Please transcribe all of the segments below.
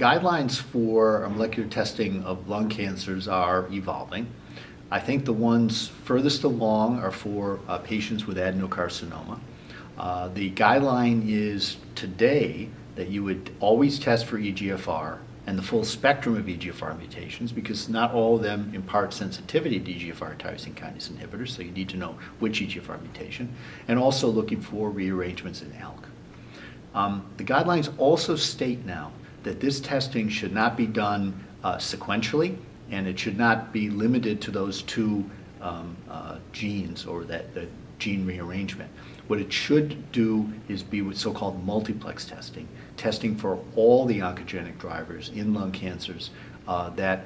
guidelines for molecular testing of lung cancers are evolving. I think the ones furthest along are for patients with adenocarcinoma. The guideline is today that you would always test for EGFR and the full spectrum of EGFR mutations, because not all of them impart sensitivity to EGFR tyrosine kinase inhibitors, so you need to know which EGFR mutation, and also looking for rearrangements in ALK. The guidelines also state now that this testing should not be done sequentially, and it should not be limited to those two genes or that the gene rearrangement. What it should do is be with so-called multiplex testing, testing for all the oncogenic drivers in lung cancers that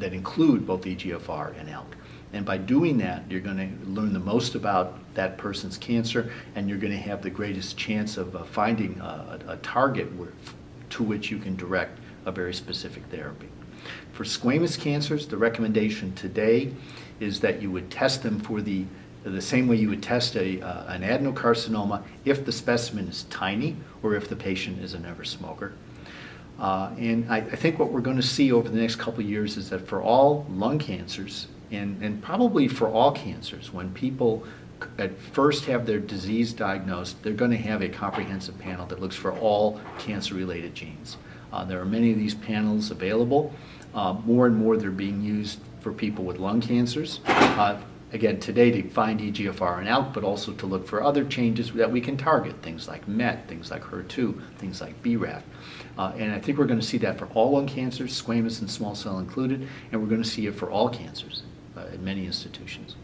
include both EGFR and ALK. And by doing that, you're going to learn the most about that person's cancer, and you're going to have the greatest chance of finding a target to which you can direct a very specific therapy. For squamous cancers, the recommendation today is that you would test them for the same way you would test an adenocarcinoma if the specimen is tiny or if the patient is a never smoker. And I think what we're going to see over the next couple of years is that for all lung cancers, and probably for all cancers, when people at first have their disease diagnosed, they're going to have a comprehensive panel that looks for all cancer-related genes. There are many of these panels available. More and more they're being used for people with lung cancers. Again, today to find EGFR and ALK, but also to look for other changes that we can target, things like MET, things like HER2, things like BRAF. And I think we're going to see that for all lung cancers, squamous and small cell included, and we're going to see it for all cancers at many institutions.